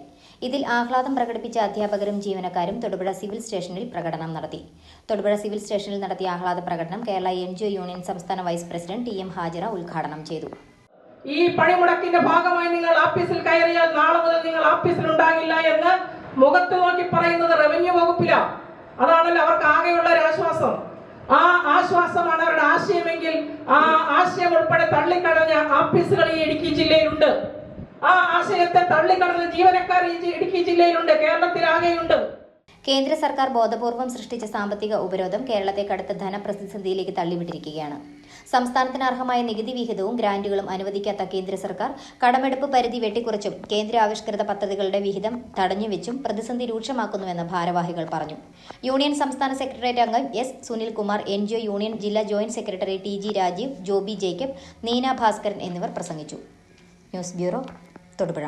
ഇതിൽ ആഹ്ലാദം പ്രകടിപ്പിച്ച അധ്യാപകരും ജീവനക്കാരും തൊടുപുഴ സിവിൽ സ്റ്റേഷനിൽ പ്രകടനം നടത്തി. തൊടുപുഴ സിവിൽ സ്റ്റേഷനിൽ നടത്തിയ ആഹ്ലാദ പ്രകടനം കേരള NGO യൂണിയൻ സംസ്ഥാന വൈസ് പ്രസിഡന്റ് TM ഹാജറ ഉദ്ഘാടനം ചെയ്തു. ഈ പണിമുടക്കിന്റെ ഭാഗമായി നിങ്ങൾ ആഫീസിൽ കയറിയാൽ നാളെ മുതൽ നിങ്ങൾ ആഫീസിൽ ഉണ്ടാകില്ല എന്ന് മുഖത്ത് നോക്കി പറയുന്നത് റവന്യൂ വകുപ്പിലാണ്. അതാണല്ലോ അവർക്ക് ആകെയുള്ള ഒരു ആശ്വാസം. ആ ആശ്വാസമാണ് അവരുടെ ആശയമെങ്കിൽ ആ ആശയം ഉൾപ്പെടെ തള്ളിക്കളഞ്ഞ ആഫീസുകൾ ഈ ഇടുക്കി ജില്ലയിലുണ്ട്. ആ ആശയത്തെ തള്ളിക്കളഞ്ഞ ജീവനക്കാർ ഈ ഇടുക്കി ജില്ലയിലുണ്ട്, കേരളത്തിലാകെയുണ്ട്. കേന്ദ്ര സർക്കാർ ബോധപൂർവം സൃഷ്ടിച്ച സാമ്പത്തിക ഉപരോധം കേരളത്തെ കടുത്ത ധനപ്രതിസന്ധിയിലേക്ക് തള്ളിവിട്ടിരിക്കുകയാണ്. സംസ്ഥാനത്തിന് അർഹമായ നികുതി വിഹിതവും ഗ്രാന്റുകളും അനുവദിക്കാത്ത കേന്ദ്ര സർക്കാർ കടമെടുപ്പ് പരിധി വെട്ടിക്കുറച്ചും കേന്ദ്ര ആവിഷ്കൃത പദ്ധതികളുടെ വിഹിതം തടഞ്ഞുവെച്ചും പ്രതിസന്ധി രൂക്ഷമാക്കുന്നുവെന്ന് ഭാരവാഹികൾ പറഞ്ഞു. യൂണിയൻ സംസ്ഥാന സെക്രട്ടേറിയറ്റ് അംഗം S സുനിൽകുമാർ, NGO യൂണിയൻ ജില്ലാ joint secretary TG Rajeev, Joby Jacob, Neena Bhaskaran എന്നിവർ പ്രസംഗിച്ചു. News bureau, Thodupuzha.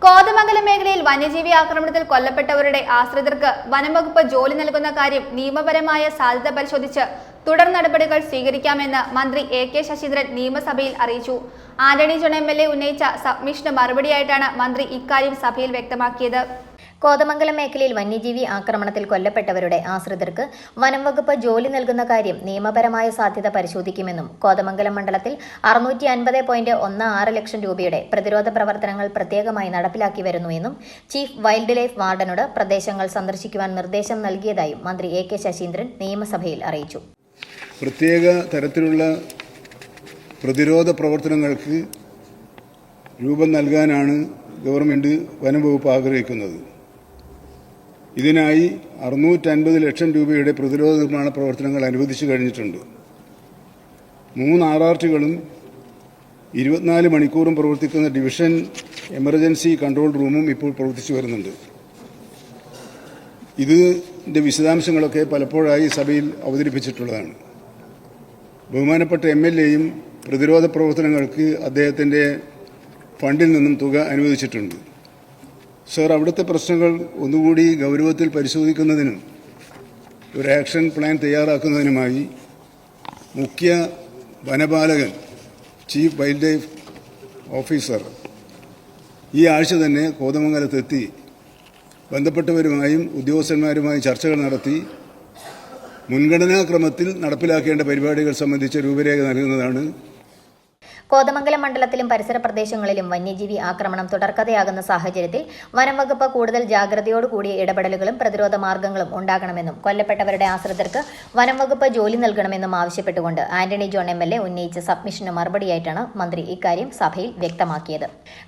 കോതമംഗലം മേഖലയിൽ വന്യജീവി ആക്രമണത്തിൽ കൊല്ലപ്പെട്ടവരുടെ ആശ്രിതർക്ക് വനംവകുപ്പ് ജോലി നൽകുന്ന കാര്യം നിയമപരമായ സാധ്യത പരിശോധിച്ച് തുടർ നടപടികൾ സ്വീകരിക്കാമെന്ന് മന്ത്രി AK ശശീന്ദ്രൻ നിയമസഭയിൽ അറിയിച്ചു. ആന്റണി ജോൺ MLA ഉന്നയിച്ച സബ്മിഷന് മറുപടിയായിട്ടാണ് മന്ത്രി ഇക്കാര്യം സഭയിൽ വ്യക്തമാക്കിയത്. കോതമംഗലം മേഖലയിൽ വന്യജീവി ആക്രമണത്തിൽ കൊല്ലപ്പെട്ടവരുടെ ആശ്രിതർക്ക് വനംവകുപ്പ് ജോലി നൽകുന്ന കാര്യം നിയമപരമായ സാധ്യത പരിശോധിക്കുമെന്നും കോതമംഗലം മണ്ഡലത്തിൽ 650.16 ലക്ഷം രൂപയുടെ പ്രതിരോധ പ്രവർത്തനങ്ങൾ പ്രത്യേകമായി നടപ്പിലാക്കി വരുന്നുവെന്നും ചീഫ് വൈൽഡ് ലൈഫ് വാർഡനോട് പ്രദേശങ്ങൾ സന്ദർശിക്കുവാൻ നിർദ്ദേശം നൽകിയതായും മന്ത്രി AK ശശീന്ദ്രൻ നിയമസഭയിൽ അറിയിച്ചു. പ്രത്യേക തരത്തിലുള്ള പ്രതിരോധ പ്രവർത്തനങ്ങൾക്ക് രൂപം നൽകാനാണ് ഗവൺമെൻറ് വനംവകുപ്പ് ആഗ്രഹിക്കുന്നത്. ഇതിനായി 650 ലക്ഷം രൂപയുടെ പ്രതിരോധ നിർമ്മാണ പ്രവർത്തനങ്ങൾ അനുവദിച്ചു കഴിഞ്ഞിട്ടുണ്ട്. 3 RRTകളും 24 മണിക്കൂറും പ്രവർത്തിക്കുന്ന ഡിവിഷൻ എമർജൻസി കൺട്രോൾ റൂമും ഇപ്പോൾ പ്രവർത്തിച്ചു വരുന്നുണ്ട്. ഇതിൻ്റെ വിശദാംശങ്ങളൊക്കെ പലപ്പോഴായി സഭയിൽ അവതരിപ്പിച്ചിട്ടുള്ളതാണ്. ബഹുമാനപ്പെട്ട MLAയും പ്രതിരോധ പ്രവർത്തനങ്ങൾക്ക് അദ്ദേഹത്തിൻ്റെ ഫണ്ടിൽ നിന്നും തുക അനുവദിച്ചിട്ടുണ്ട്. സർ, അവിടുത്തെ പ്രശ്നങ്ങൾ ഒന്നുകൂടി ഗൗരവത്തിൽ പരിശോധിക്കുന്നതിനും ഒരു ആക്ഷൻ പ്ലാൻ തയ്യാറാക്കുന്നതിനുമായി മുഖ്യ വനപാലകൻ, ചീഫ് വൈൽഡ് ലൈഫ് ഓഫീസർ ഈ ആഴ്ച തന്നെ കോതമംഗലത്തെത്തി ബന്ധപ്പെട്ടവരുമായും ഉദ്യോഗസ്ഥന്മാരുമായും ചർച്ചകൾ നടത്തി മുൻഗണനാക്രമത്തിൽ നടപ്പിലാക്കേണ്ട പരിപാടികൾ സംബന്ധിച്ച രൂപരേഖ നൽകുന്നതാണ്. കോതമംഗലം മണ്ഡലത്തിലും പരിസര പ്രദേശങ്ങളിലും വന്യജീവി ആക്രമണം തുടർക്കഥയാകുന്ന സാഹചര്യത്തിൽ വനംവകുപ്പ് കൂടുതൽ ജാഗ്രതയോടുകൂടിയ ഇടപെടലുകളും പ്രതിരോധ മാർഗങ്ങളും ഉണ്ടാകണമെന്നും കൊല്ലപ്പെട്ടവരുടെ ആശ്രിതർക്ക് വനംവകുപ്പ് ജോലി നൽകണമെന്നും ആവശ്യപ്പെട്ടുകൊണ്ട് ആന്റണി ജോൺ MLA ഉന്നയിച്ച സബ്മിഷന് മറുപടിയായിട്ടാണ് മന്ത്രി ഇക്കാര്യം സഭയിൽ വ്യക്തമാക്കിയത്.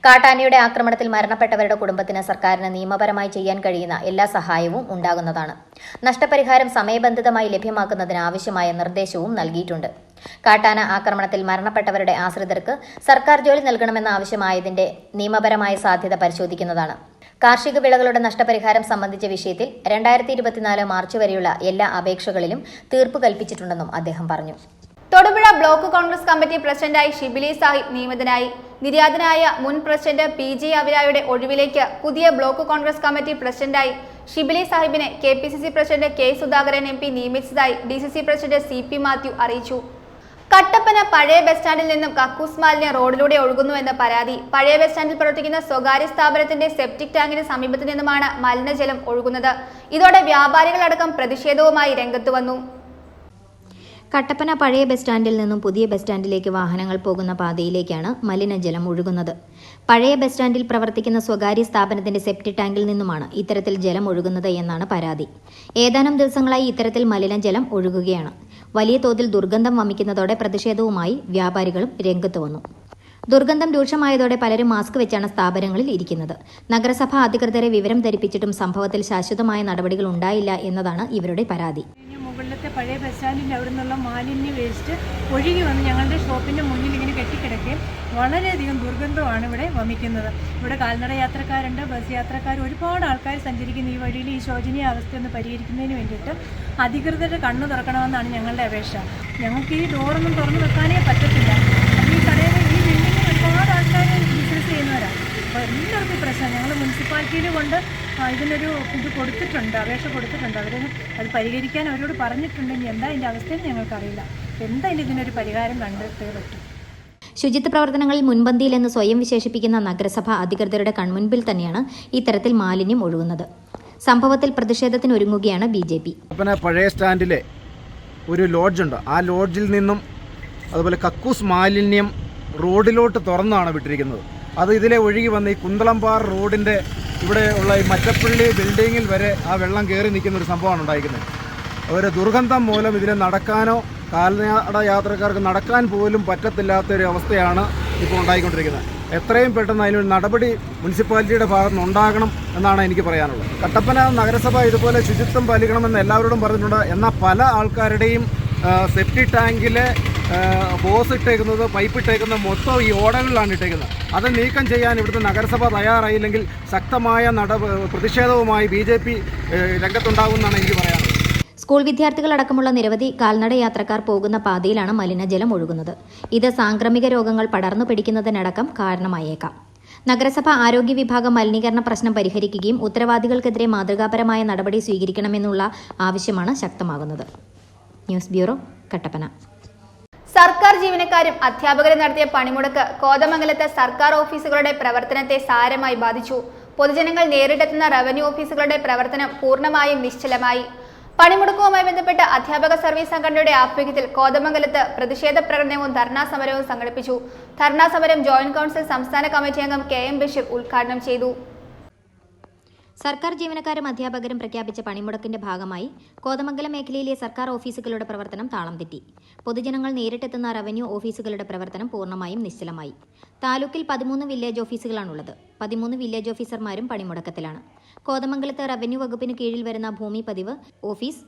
കാട്ടാനയുടെ ആക്രമണത്തിൽ മരണപ്പെട്ടവരുടെ കുടുംബത്തിന് സർക്കാരിന് നിയമപരമായി ചെയ്യാൻ കഴിയുന്ന എല്ലാ സഹായവും ഉണ്ടാകുന്നതാണ്. നഷ്ടപരിഹാരം സമയബന്ധിതമായി ലഭ്യമാക്കുന്നതിന് ആവശ്യമായ നിർദ്ദേശവും നൽകിയിട്ടുണ്ട്. കാട്ടാന ആക്രമണത്തിൽ മരണപ്പെട്ടവരുടെ ആശ്രിതർക്ക് സർക്കാർ ജോലി നൽകണമെന്ന ആവശ്യമായതിന്റെ നിയമപരമായ സാധ്യത പരിശോധിക്കുന്നതാണ്. കാർഷിക വിളകളുടെ നഷ്ടപരിഹാരം സംബന്ധിച്ച വിഷയത്തിൽ 2024 മാർച്ച് വരെയുള്ള എല്ലാ അപേക്ഷകളിലും തീർപ്പ് കൽപ്പിച്ചിട്ടുണ്ടെന്നും അദ്ദേഹം പറഞ്ഞു. തൊടുപുഴ ബ്ലോക്ക് കോൺഗ്രസ് കമ്മിറ്റി പ്രസിഡന്റായി ഷിബിലി സാഹിബ് നിയമിതനായി. നിര്യാതനായ മുൻ പ്രസിഡന്റ് PJ അവിരായുടെ ഒഴിവിലേക്ക് പുതിയ ബ്ലോക്ക് കോൺഗ്രസ് കമ്മിറ്റി പ്രസിഡന്റായി ഷിബിലി സാഹിബിനെ KPCC president K Sudhakaran MP നിയമിച്ചതായി DCC പ്രസിഡന്റ് CP മാത്യു അറിയിച്ചു. കട്ടപ്പന പഴയ ബസ് സ്റ്റാൻഡിൽ നിന്നും കക്കൂസ് മാലിന്യം റോഡിലൂടെ ഒഴുകുന്നുവെന്ന പരാതി. പഴയ ബസ് സ്റ്റാൻഡിൽ പ്രവർത്തിക്കുന്ന സ്വകാര്യ സ്ഥാപനത്തിന്റെ സെപ്റ്റിക് ടാങ്കിന് സമീപത്തു നിന്നുമാണ് മലിനജലം ഒഴുകുന്നത്. ഇതോടെ വ്യാപാരികളടക്കം പ്രതിഷേധവുമായി രംഗത്ത് വന്നു. കട്ടപ്പന പഴയ ബസ് സ്റ്റാൻഡിൽ നിന്നും പുതിയ ബസ് സ്റ്റാൻഡിലേക്ക് വാഹനങ്ങൾ പോകുന്ന പാതയിലേക്കാണ് മലിനജലം ഒഴുകുന്നത്. പഴയ ബസ് സ്റ്റാൻഡിൽ പ്രവർത്തിക്കുന്ന സ്വകാര്യ സ്ഥാപനത്തിന്റെ സെപ്റ്റിക് ടാങ്കിൽ നിന്നുമാണ് ഇത്തരത്തിൽ ജലം ഒഴുകുന്നത് എന്നാണ് പരാതി. ഏതാനും ദിവസങ്ങളായി ഇത്തരത്തിൽ മലിനജലം ഒഴുകുകയാണ്. വലിയ തോതിൽ ദുർഗന്ധം വമിക്കുന്നതോടെ പ്രതിഷേധവുമായി വ്യാപാരികളും രംഗത്ത് വന്നു. ദുർഗന്ധം രൂക്ഷമായതോടെ പലരും മാസ്ക് വെച്ചാണ് സ്ഥാപനങ്ങളിൽ ഇരിക്കുന്നത്. നഗരസഭ അധികൃതരെ വിവരം ധരിപ്പിച്ചിട്ടും സംഭവത്തിൽ ശാശ്വതമായ നടപടികൾ ഉണ്ടായില്ല എന്നതാണ് ഇവരുടെ പരാതി. മുകളിലത്തെ പഴയ ബസ് സ്റ്റാൻഡിൻ്റെ അവിടെ നിന്നുള്ള മാലിന്യ വേസ്റ്റ് ഒഴുകി വന്ന് ഞങ്ങളുടെ ഷോപ്പിൻ്റെ മുന്നിൽ ഇങ്ങനെ കെട്ടിക്കിടക്കുകയും വളരെയധികം ദുർഗന്ധമാണ് ഇവിടെ വമിക്കുന്നത്. ഇവിടെ കാൽനട യാത്രക്കാരുണ്ട്, ബസ് യാത്രക്കാർ, ഒരുപാട് ആൾക്കാർ സഞ്ചരിക്കുന്ന ഈ വഴിയിൽ ഈ ശോചനീയ അവസ്ഥ ഒന്ന് പരിഹരിക്കുന്നതിന് വേണ്ടിയിട്ട് അധികൃതരുടെ കണ്ണു തുറക്കണമെന്നാണ് ഞങ്ങളുടെ അപേക്ഷ. ഞങ്ങൾക്ക് ഈ ഡോറൊന്നും തുറന്നു വെക്കാനേ പറ്റത്തില്ല. ഈ കടയിൽ ഈ ബിൽഡിങ്ങിൽ ഒരുപാട് ആൾക്കാർ ബിസിനസ് ചെയ്യുന്നവരാണ്. അപ്പോൾ എല്ലാവർക്കും പ്രശ്നം. ഞങ്ങൾ മുനിസിപ്പാലിറ്റിയിൽ കൊണ്ട് ഇതിനൊരു കൊടുത്തിട്ടുണ്ട്, അപേക്ഷ കൊടുത്തിട്ടുണ്ട്. അവർ അത് പരിഹരിക്കാൻ അവരോട് പറഞ്ഞിട്ടുണ്ട്. ഇനി എന്താ ഇതിൻ്റെ അവസ്ഥയെന്ന് ഞങ്ങൾക്കറിയില്ല. എന്തായാലും ഇതിനൊരു പരിഹാരം കണ്ടെത്തേ പറ്റും. ശുചിത്വ പ്രവർത്തനങ്ങളിൽ മുൻപന്തിയിലെന്ന് സ്വയം വിശേഷിപ്പിക്കുന്ന നഗരസഭ അധികൃതരുടെ കൺമുൻപിൽ തന്നെയാണ് ഇത്തരത്തിൽ മാലിന്യം ഒഴുകുന്നത്. സംഭവത്തിൽ പ്രതിഷേധത്തിനൊരുങ്ങുകയാണ് BJP. പഴയ സ്റ്റാൻഡിലെ ഒരു ലോഡ്ജുണ്ട്. ആ ലോഡ്ജിൽ നിന്നും അതുപോലെ കക്കൂസ് മാലിന്യം റോഡിലോട്ട് തുറന്നാണ് വിട്ടിരിക്കുന്നത്. അത് ഇതിലെ ഒഴുകി വന്ന് ഈ കുന്തളംപാറ റോഡിൻ്റെ ഇവിടെ ഉള്ള ഈ മറ്റപ്പള്ളി ബിൽഡിങ്ങിൽ വരെ ആ വെള്ളം കയറി നിൽക്കുന്ന ഒരു സംഭവമാണ് ഉണ്ടായിരിക്കുന്നത്. ഒരു ദുർഗന്ധം മൂലം ഇതിൽ നടക്കാനോ കാൽനട യാത്രക്കാർക്ക് നടക്കാൻ പോലും പറ്റത്തില്ലാത്തൊരു അവസ്ഥയാണ് ഇപ്പോൾ ഉണ്ടായിക്കൊണ്ടിരിക്കുന്നത്. എത്രയും പെട്ടെന്ന് അതിനൊരു നടപടി മുനിസിപ്പാലിറ്റിയുടെ ഭാഗത്ത് നിന്ന് ഉണ്ടാകണം എന്നാണ് എനിക്ക് പറയാനുള്ളത്. കട്ടപ്പന നഗരസഭ ഇതുപോലെ ശുചിത്വം പാലിക്കണമെന്ന് എല്ലാവരോടും പറഞ്ഞിട്ടുണ്ട്. എന്നാൽ പല ആൾക്കാരുടെയും സെപ്റ്റിക് ടാങ്കിലെ ഹോസ് ഇട്ടേക്കുന്നത്, പൈപ്പ് ഇട്ടേക്കുന്നത് മൊത്തം ഈ ഓടകളിലാണ് ഇട്ടേക്കുന്നത്. അത് നീക്കം ചെയ്യാൻ ഇവിടുത്തെ നഗരസഭ തയ്യാറായില്ലെങ്കിൽ ശക്തമായ പ്രതിഷേധവുമായി BJP രംഗത്തുണ്ടാകുമെന്നാണ് എനിക്ക് പറയാനുള്ളത്. സ്കൂൾ വിദ്യാർത്ഥികളടക്കമുള്ള നിരവധി കാൽനട യാത്രക്കാർ പോകുന്ന പാതയിലാണ് മലിനജലം ഒഴുകുന്നത്. ഇത് സാംക്രമിക രോഗങ്ങൾ പടർന്നു പിടിക്കുന്നതിനടക്കം കാരണമായേക്കാം. നഗരസഭ ആരോഗ്യ വിഭാഗം മലിനീകരണ പ്രശ്നം പരിഹരിക്കുകയും ഉത്തരവാദികൾക്കെതിരെ മാതൃകാപരമായ നടപടി സ്വീകരിക്കണമെന്നുള്ള ആവശ്യമാണ് ശക്തമാകുന്നത്. News bureau, Kattappana. സർക്കാർ ജീവനക്കാരും അധ്യാപകരും നടത്തിയ പണിമുടക്ക് കോതമംഗലത്തെ സർക്കാർ ഓഫീസുകളുടെ പ്രവർത്തനത്തെ സാരമായി ബാധിച്ചു. പൊതുജനങ്ങൾ നേരിട്ടെത്തുന്ന റവന്യൂ ഓഫീസുകളുടെ പ്രവർത്തനം പൂർണ്ണമായും നിശ്ചലമായി. പണിമുടക്കവുമായി ബന്ധപ്പെട്ട് അധ്യാപക സർവീസ് സംഘടനയുടെ ആഭിമുഖ്യത്തിൽ കോതമംഗലത്ത് പ്രതിഷേധ പ്രകടനവും ധർണാ സമരവും സംഘടിപ്പിച്ചു. ധർണാ സമരം ജോയിന്റ് കൌൺസിൽ സംസ്ഥാന കമ്മിറ്റി അംഗം KM ബഷീർ ഉദ്ഘാടനം ചെയ്തു. സർക്കാർ ജീവനക്കാരും അധ്യാപകരും പ്രഖ്യാപിച്ച പണിമുടക്കിന്റെ ഭാഗമായി കോതമംഗലം മേഖലയിലെ സർക്കാർ ഓഫീസുകളുടെ പ്രവർത്തനം താളം തെറ്റി. പൊതുജനങ്ങൾ നേരിട്ടെത്തുന്ന റവന്യൂ ഓഫീസുകളുടെ പ്രവർത്തനം പൂർണ്ണമായും നിശ്ചലമായി. താലൂക്കിൽ 13 വില്ലേജ് ഓഫീസുകളാണുള്ളത്. 13 വില്ലേജ് ഓഫീസർമാരും പണിമുടക്കത്തിലാണ്. കോതമംഗലത്ത് റവന്യൂ വകുപ്പിന് കീഴിൽ വരുന്ന ഭൂമി പതിവ് office,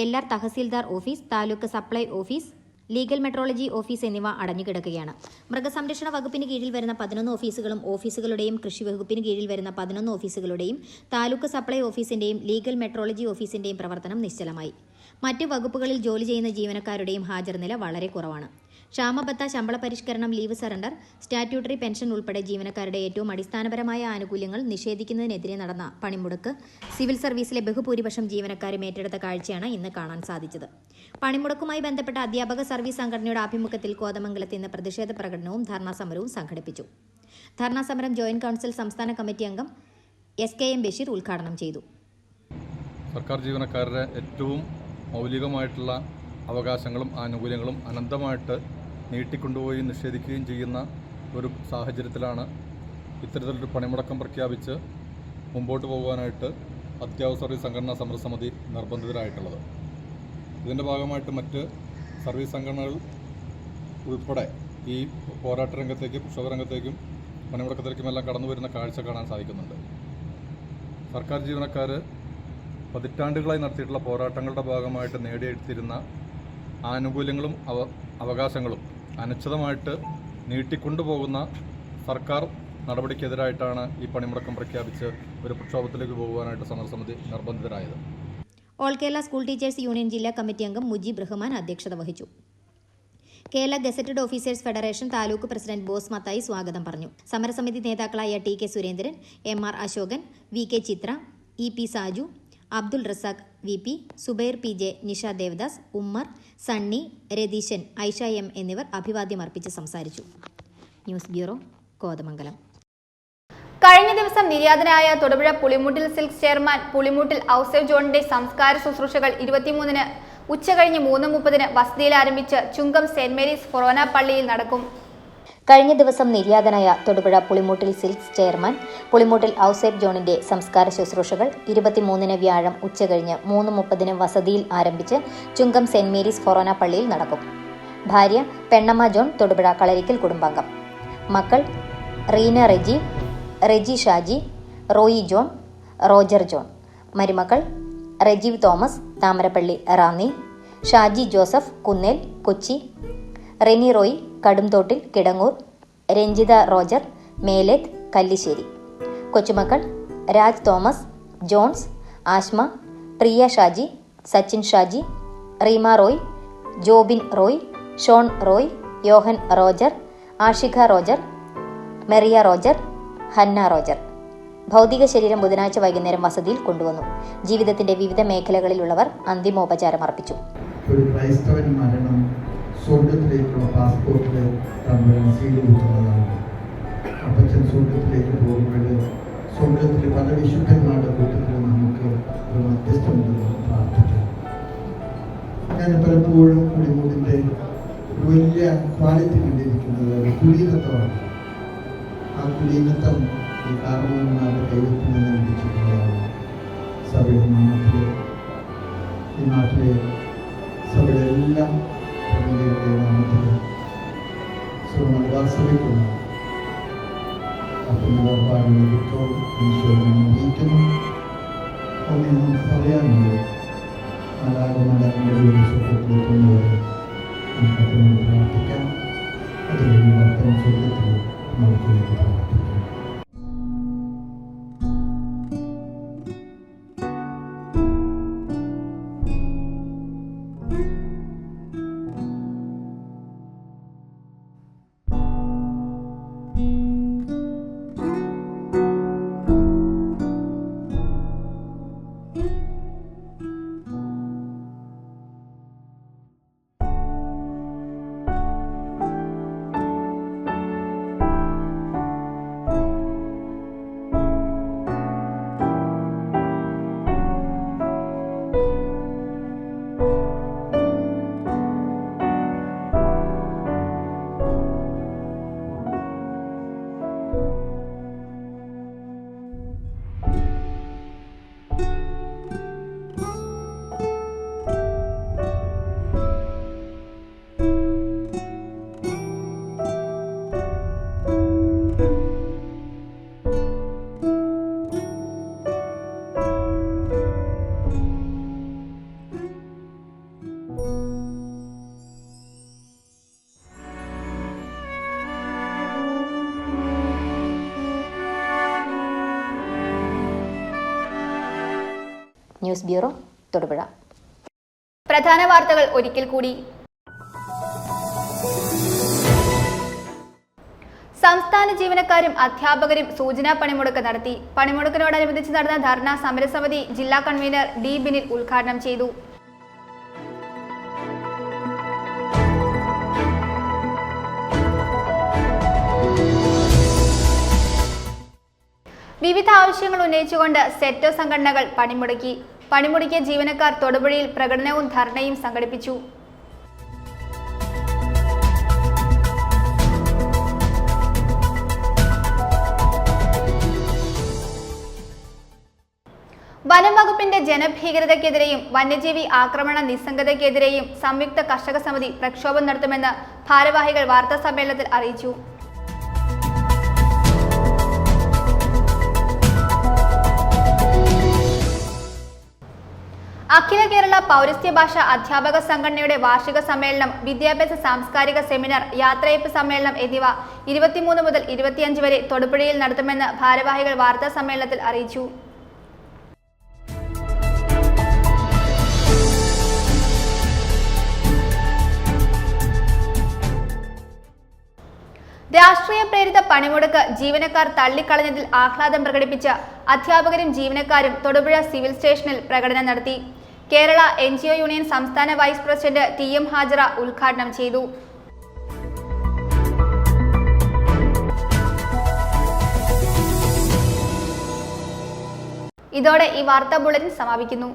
LR tahsildar office, taluk supply office, legal metrology office എന്നിവ അടഞ്ഞുകിടക്കുകയാണ്. മൃഗസംരക്ഷണ വകുപ്പിന് കീഴിൽ വരുന്ന 11 ഓഫീസുകളും ഓഫീസുകളുടെയും കൃഷി വകുപ്പിന് കീഴിൽ വരുന്ന 11 ഓഫീസുകളുടെയും താലൂക്ക് സപ്ലൈ ഓഫീസിന്റെയും ലീഗൽ മെട്രോളജി ഓഫീസിന്റെയും പ്രവർത്തനം നിശ്ചലമായി. മറ്റ് വകുപ്പുകളിൽ ജോലി ചെയ്യുന്ന ജീവനക്കാരുടെയും ഹാജർ നില വളരെ കുറവാണ്. ക്ഷാമബത്ത, ശമ്പള പരിഷ്കരണം, ലീവ് സറണ്ടർ, സ്റ്റാറ്റ്യൂട്ടറി പെൻഷൻ ഉൾപ്പെടെ ജീവനക്കാരുടെ ഏറ്റവും അടിസ്ഥാനപരമായ ആനുകൂല്യങ്ങൾ നിഷേധിക്കുന്നതിനെതിരെ നടന്ന പണിമുടക്ക് സിവിൽ സർവീസിലെ ബഹുഭൂരിപക്ഷം ജീവനക്കാരും ഏറ്റെടുത്ത കാഴ്ചയാണ് ഇന്ന് കാണാൻ സാധിച്ചത്. പണിമുടക്കുമായി ബന്ധപ്പെട്ട അധ്യാപക സർവീസ് സംഘടനയുടെ ആഭിമുഖ്യത്തിൽ കോതമംഗലത്ത് ഇന്ന് പ്രതിഷേധ പ്രകടനവും ധർണാ സമരവും സംഘടിപ്പിച്ചു. ധർണാ സമരം ജോയിന്റ് കൌൺസിൽ സംസ്ഥാന കമ്മിറ്റി അംഗം SKM ബഷീർ ഉദ്ഘാടനം ചെയ്തു. സർക്കാർ ജീവനക്കാരുടെ ഏറ്റവും മൗലികമായിട്ടുള്ള അവകാശങ്ങളും ആനുകൂല്യങ്ങളും അനന്തമായിട്ട് നീട്ടിക്കൊണ്ടുപോയി നിഷേധിക്കുകയും ചെയ്യുന്ന ഒരു സാഹചര്യത്തിലാണ് ഇത്തരത്തിലൊരു പണിമുടക്കം പ്രഖ്യാപിച്ച് മുമ്പോട്ട് പോകുവാനായിട്ട് അധ്യാപക സർവീസ് സംഘടനാ സമരസമിതി നിർബന്ധിതരായിട്ടുള്ളത്. ഇതിൻ്റെ ഭാഗമായിട്ട് മറ്റ് സർവീസ് സംഘടനകൾ ഉൾപ്പെടെ ഈ പോരാട്ട രംഗത്തേക്കും കർഷക രംഗത്തേക്കും പണിമുടക്കത്തിലേക്കുമെല്ലാം കടന്നു വരുന്ന കാഴ്ച കാണാൻ സാധിക്കുന്നുണ്ട്. സർക്കാർ ജീവനക്കാർ പതിറ്റാണ്ടുകളായി നടത്തിയിട്ടുള്ള പോരാട്ടങ്ങളുടെ ഭാഗമായിട്ട് നേടിയെടുത്തിരുന്ന ആനുകൂല്യങ്ങളും അവകാശങ്ങളും അനിശ്ചിതമായിട്ട് നീട്ടിക്കൊണ്ടുപോകുന്ന സർക്കാർ നടപടിക്കെതിരായിട്ടാണ് ഈ പണിമുടക്കം പ്രഖ്യാപിച്ച് ഒരു പ്രക്ഷോഭത്തിലേക്ക് പോകുവാനായിട്ട് സമരസമിതി നിർബന്ധിതരായത്. All Kerala school teachers union ജില്ലാ കമ്മിറ്റി അംഗം മുജീബ് റഹ്മാൻ അധ്യക്ഷത വഹിച്ചു. Kerala gazetted officers federation taluk president Bose Mathai സ്വാഗതം പറഞ്ഞു. സമരസമിതി നേതാക്കളായ T K. Surendran, M R. Ashokan, V K. Chithra, E P. Saju, Abdul Razak V P., Subair P J., Nisha Devadas, Ummer, Sunny, Ratheeshan, Aisha M എന്നിവർ അഭിവാദ്യമർപ്പിച്ച് സംസാരിച്ചു. News bureau, Kothamangalam. കഴിഞ്ഞ ദിവസം നിര്യാതനായ തൊടുപുഴ പുളിമൂട്ടിൽ സിൽക്സ് ചെയർമാൻ പുളിമൂട്ടിൽ ഔസേഫ് ജോണിന്റെ സംസ്കാര ശുശ്രൂഷകൾ 23-ന് ഉച്ചകഴിഞ്ഞ് 3:30 വസതിയിൽ ആരംഭിച്ച് ചുങ്കം സെന്റ് മേരീസ് ഫൊറോന പള്ളിയിൽ നടക്കും. കഴിഞ്ഞ ദിവസം നിര്യാതനായ തൊടുപുഴ പുളിമൂട്ടിൽ സിൽക്സ് ചെയർമാൻ പുളിമൂട്ടിൽ ഔസേഫ് ജോണിന്റെ സംസ്കാര ശുശ്രൂഷകൾ 23-ന് വ്യാഴം ഉച്ചകഴിഞ്ഞ് 3:30 വസതിയിൽ ആരംഭിച്ച് ചുങ്കം സെന്റ് മേരീസ് ഫൊറോന പള്ളിയിൽ നടക്കും. ഭാര്യ പെണ്ണമ്മ ജോൺ, തൊടുപുഴ കളരിക്കൽ കുടുംബാംഗം. മക്കൾ റീന റെജി, റെജി ഷാജി, റോയി ജോൺ, റോജർ ജോൺ. മരുമക്കൾ റെജീവ് തോമസ്, താമരപ്പള്ളി റാന്നി, ഷാജി ജോസഫ്, കുന്നേൽ കൊച്ചി, റെനി റോയ്, കടുംതോട്ടിൽ കിടങ്ങൂർ, രഞ്ജിത റോജർ, മേലേത്ത് കല്ലിശ്ശേരി. കൊച്ചുമക്കൾ രാജ് തോമസ്, ജോൺസ്, ആശ്മ, പ്രിയ ഷാജി, സച്ചിൻ ഷാജി, റീമ റോയ്, ജോബിൻ റോയ്, ഷോൺ റോയ്, യോഹൻ റോജർ, ആഷിഖ റോജർ, മെറിയ റോജർ, ഹന്ന റോജർ. ഭൗതിക ശരീരം ബുധനാഴ്ച വൈകുന്നേരം വസതിയിൽ കൊണ്ടുവന്നു. ജീവിതത്തിന്റെ വിവിധ മേഖലകളിലുള്ളവർ അന്തിമോപചാരം അർപ്പിച്ചു. ഒരു ക്രൈസ്തവൻ മരണം സ്വർഗത്തിലേക്കുള്ള പാസ്പോർട്ടിൽ സ്വീകരിക്കുന്നതാണ്. അപ്പച്ചൻ സ്വർഗത്തിലേക്ക് പോകുമ്പോൾ സ്വർഗത്തിൽ പല വിശുദ്ധന്മാരുടെ കൂട്ടത്തിൽ നമുക്ക് ഒരു മധ്യസ്ഥമുണ്ടെന്ന് പ്രാർത്ഥിക്കാം. ഞാൻ പലപ്പോഴും പുളിമൂടിൻ്റെ വലിയ ക്വാളിറ്റി കണ്ടിരിക്കുന്നത് കുലീനത്വമാണ്. ആ കുലീനത്വം ഈ കാരണവന്മാരുടെ കൈവത്തിൽ നിന്ന് ലഭിച്ചിട്ടുള്ളതാണ്. സഭയുടെ നാമത്തിൽ ഈ നാട്ടിലെ സഭയുടെ എല്ലാ പ്രതിനിധികളുടെ നാമത്തിൽ മലബാർസഭയ്ക്കുള്ള അപ്പുനപാടുള്ള ദുഃഖവും ഈശോയും അറിയിക്കുന്നു. ഒന്നും നമുക്ക് പറയാനുള്ളൂ. മലയാളമലരുടെ ഒരു സുഖത്തിലെത്തുന്നവരെ നമുക്ക് അതിനോട് പ്രാർത്ഥിക്കാം. അതുവഴി ഭക്തൻ സ്വർഗത്തിൽ നമുക്ക് വേണ്ടി പ്രാർത്ഥിക്കാം. News bureau, Thodupuzha. പ്രധാന വാർത്തകൾ ഒരിക്കൽ കൂടി. സംസ്ഥാന ജീവനക്കാരും അധ്യാപകരും സൂചനാ പണിമുടക്ക് നടത്തി. പണിമുടക്കിനോടനുബന്ധിച്ച് നടന്ന ധർണ സമരസമിതി ജില്ലാ കൺവീനർ ഡി ബിനിൽ ഉദ്ഘാടനം ചെയ്തു. വിവിധ ആവശ്യങ്ങൾ ഉന്നയിച്ചുകൊണ്ട് സെറ്റോ സംഘടനകൾ പണിമുടക്കി. പണിമുടക്കിയ ജീവനക്കാർ തൊടുപുഴയിൽ പ്രകടനവും ധർണയും സംഘടിപ്പിച്ചു. വനം വകുപ്പിന്റെ ജനഭീകരതയ്ക്കെതിരെയും വന്യജീവി ആക്രമണ നിസ്സംഗതയ്ക്കെതിരെയും സംയുക്ത കർഷക സമിതി പ്രക്ഷോഭം നടത്തുമെന്ന് ഭാരവാഹികൾ വാർത്താസമ്മേളനത്തിൽ അറിയിച്ചു. അഖില കേരള പൗരസ്ത്യ ഭാഷ അധ്യാപക സംഘടനയുടെ വാർഷിക സമ്മേളനം, വിദ്യാഭ്യാസ സാംസ്കാരിക സെമിനാർ, യാത്രയയപ്പ് സമ്മേളനം എന്നിവ 23 മുതൽ 25 വരെ തൊടുപുഴയിൽ നടത്തുമെന്ന് ഭാരവാഹികൾ വാർത്താ സമ്മേളനത്തിൽ അറിയിച്ചു. രാഷ്ട്രീയ പ്രേരിത പണിമുടക്ക് ജീവനക്കാർ തള്ളിക്കളഞ്ഞതിൽ ആഹ്ലാദം പ്രകടിപ്പിച്ച അധ്യാപകരും ജീവനക്കാരും തൊടുപുഴ സിവിൽ സ്റ്റേഷനിൽ പ്രകടനം നടത്തി. കേരള NGO യൂണിയൻ സംസ്ഥാന വൈസ് പ്രസിഡന്റ് TM ഹാജറ ഉദ്ഘാടനം ചെയ്തു. ഇതോടെ ഈ വാർത്താ ബുള്ളറ്റിൻ സമാപിക്കുന്നു.